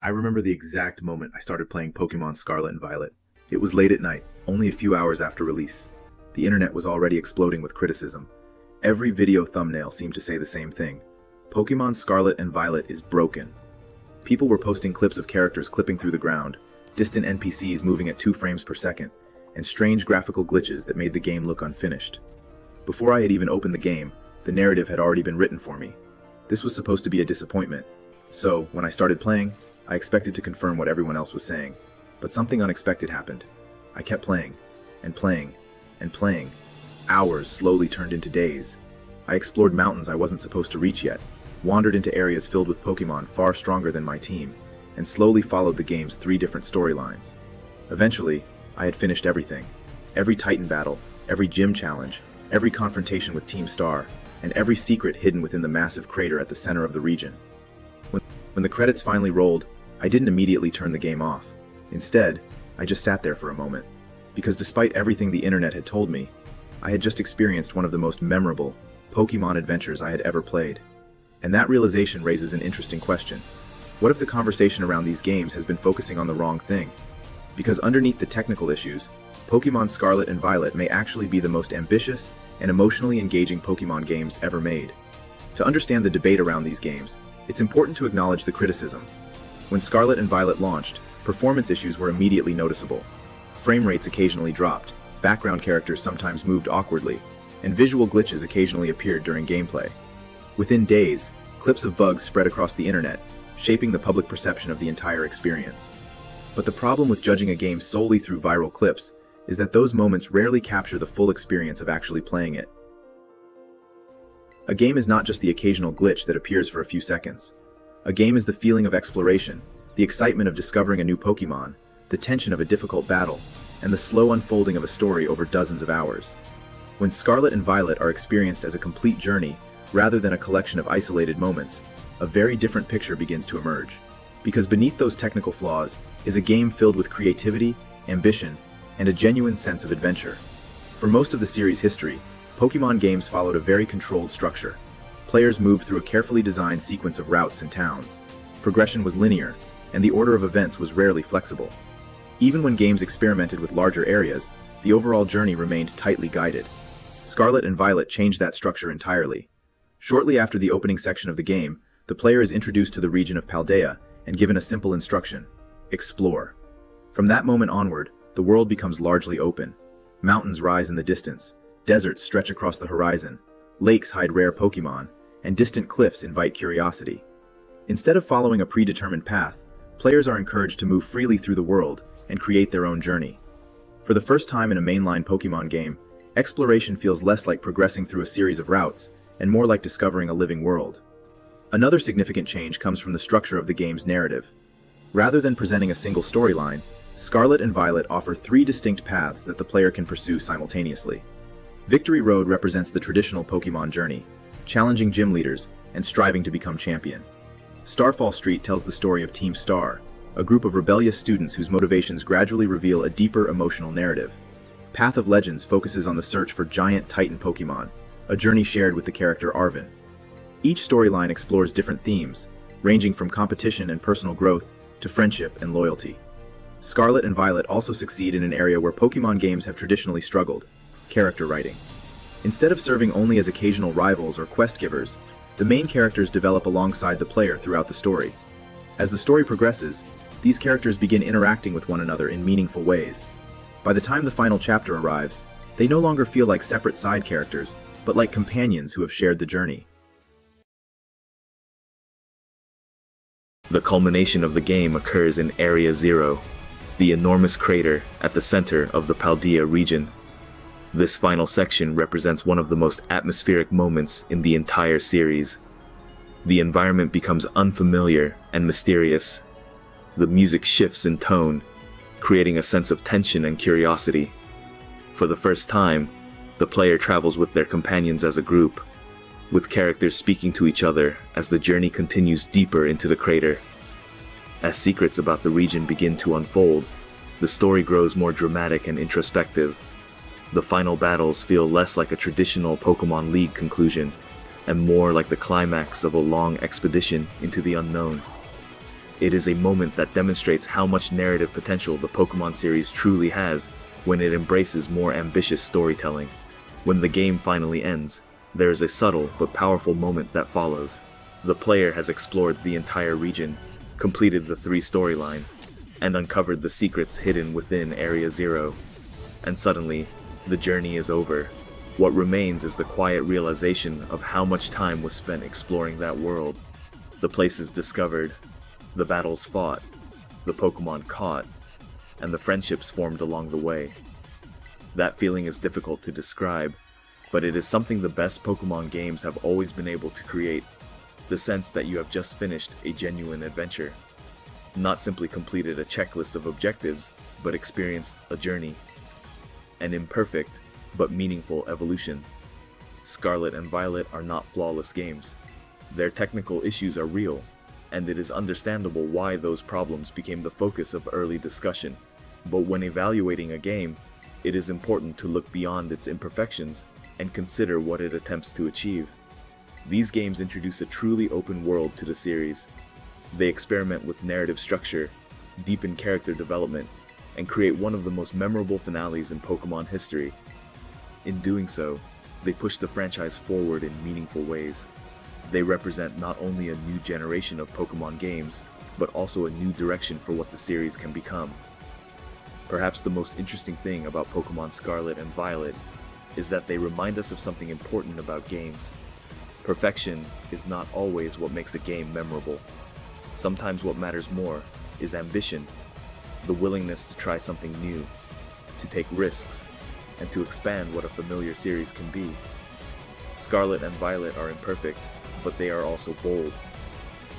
I remember the exact moment I started playing Pokémon Scarlet and Violet. It was late at night, only a few hours after release. The internet was already exploding with criticism. Every video thumbnail seemed to say the same thing. Pokémon Scarlet and Violet is broken. People were posting clips of characters clipping through the ground, distant NPCs moving at 2 frames per second, and strange graphical glitches that made the game look unfinished. Before I had even opened the game, the narrative had already been written for me. This was supposed to be a disappointment. So, when I started playing, I expected to confirm what everyone else was saying. But something unexpected happened. I kept playing, and playing, and playing. Hours slowly turned into days. I explored mountains I wasn't supposed to reach yet, wandered into areas filled with Pokémon far stronger than my team, and slowly followed the game's 3 different storylines. Eventually, I had finished everything. Every Titan battle, every gym challenge, every confrontation with Team Star, and every secret hidden within the massive crater at the center of the region. When the credits finally rolled, I didn't immediately turn the game off. Instead, I just sat there for a moment, because despite everything the internet had told me, I had just experienced one of the most memorable Pokémon adventures I had ever played. And that realization raises an interesting question. What if the conversation around these games has been focusing on the wrong thing? Because underneath the technical issues, Pokémon Scarlet and Violet may actually be the most ambitious and emotionally engaging Pokémon games ever made. To understand the debate around these games, it's important to acknowledge the criticism. When Scarlet and Violet launched, performance issues were immediately noticeable. Frame rates occasionally dropped, background characters sometimes moved awkwardly, and visual glitches occasionally appeared during gameplay. Within days, clips of bugs spread across the internet, shaping the public perception of the entire experience. But the problem with judging a game solely through viral clips is that those moments rarely capture the full experience of actually playing it. A game is not just the occasional glitch that appears for a few seconds. A game is the feeling of exploration, the excitement of discovering a new Pokémon, the tension of a difficult battle, and the slow unfolding of a story over dozens of hours. When Scarlet and Violet are experienced as a complete journey, rather than a collection of isolated moments, a very different picture begins to emerge. Because beneath those technical flaws is a game filled with creativity, ambition, and a genuine sense of adventure. For most of the series' history, Pokémon games followed a very controlled structure. Players moved through a carefully designed sequence of routes and towns. Progression was linear, and the order of events was rarely flexible. Even when games experimented with larger areas, the overall journey remained tightly guided. Scarlet and Violet changed that structure entirely. Shortly after the opening section of the game, the player is introduced to the region of Paldea and given a simple instruction: explore. From that moment onward, the world becomes largely open. Mountains rise in the distance, deserts stretch across the horizon, lakes hide rare Pokémon, and distant cliffs invite curiosity. Instead of following a predetermined path, players are encouraged to move freely through the world and create their own journey. For the first time in a mainline Pokémon game, exploration feels less like progressing through a series of routes and more like discovering a living world. Another significant change comes from the structure of the game's narrative. Rather than presenting a single storyline, Scarlet and Violet offer 3 distinct paths that the player can pursue simultaneously. Victory Road represents the traditional Pokémon journey, challenging gym leaders and striving to become champion. Starfall Street tells the story of Team Star, a group of rebellious students whose motivations gradually reveal a deeper emotional narrative. Path of Legends focuses on the search for giant Titan Pokémon, a journey shared with the character Arven. Each storyline explores different themes, ranging from competition and personal growth to friendship and loyalty. Scarlet and Violet also succeed in an area where Pokémon games have traditionally struggled: character writing. Instead of serving only as occasional rivals or quest givers, the main characters develop alongside the player throughout the story. As the story progresses, these characters begin interacting with one another in meaningful ways. By the time the final chapter arrives, they no longer feel like separate side characters, but like companions who have shared the journey. The culmination of the game occurs in Area Zero, the enormous crater at the center of the Paldea region. This final section represents one of the most atmospheric moments in the entire series. The environment becomes unfamiliar and mysterious. The music shifts in tone, creating a sense of tension and curiosity. For the first time, the player travels with their companions as a group, with characters speaking to each other as the journey continues deeper into the crater. As secrets about the region begin to unfold, the story grows more dramatic and introspective. The final battles feel less like a traditional Pokémon League conclusion, and more like the climax of a long expedition into the unknown. It is a moment that demonstrates how much narrative potential the Pokémon series truly has when it embraces more ambitious storytelling. When the game finally ends, there is a subtle but powerful moment that follows. The player has explored the entire region, completed the 3 storylines, and uncovered the secrets hidden within Area Zero. And suddenly, the journey is over. What remains is the quiet realization of how much time was spent exploring that world. The places discovered, the battles fought, the Pokémon caught, and the friendships formed along the way. That feeling is difficult to describe, but it is something the best Pokémon games have always been able to create. The sense that you have just finished a genuine adventure. Not simply completed a checklist of objectives, but experienced a journey. An imperfect, but meaningful evolution. Scarlet and Violet are not flawless games. Their technical issues are real, and it is understandable why those problems became the focus of early discussion. But when evaluating a game, it is important to look beyond its imperfections and consider what it attempts to achieve. These games introduce a truly open world to the series. They experiment with narrative structure, deepen character development, and create one of the most memorable finales in Pokémon history. In doing so, they push the franchise forward in meaningful ways. They represent not only a new generation of Pokémon games, but also a new direction for what the series can become. Perhaps the most interesting thing about Pokémon Scarlet and Violet is that they remind us of something important about games. Perfection is not always what makes a game memorable. Sometimes what matters more is ambition, the willingness to try something new, to take risks, and to expand what a familiar series can be. Scarlet and Violet are imperfect, but they are also bold.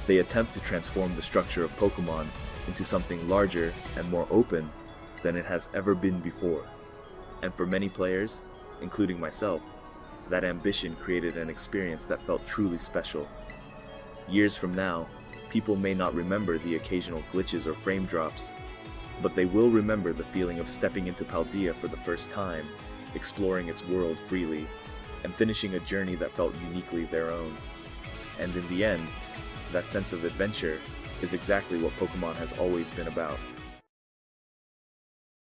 They attempt to transform the structure of Pokémon into something larger and more open than it has ever been before. And for many players, including myself, that ambition created an experience that felt truly special. Years from now, people may not remember the occasional glitches or frame drops, but they will remember the feeling of stepping into Paldea for the first time, exploring its world freely, and finishing a journey that felt uniquely their own. And in the end, that sense of adventure is exactly what Pokémon has always been about.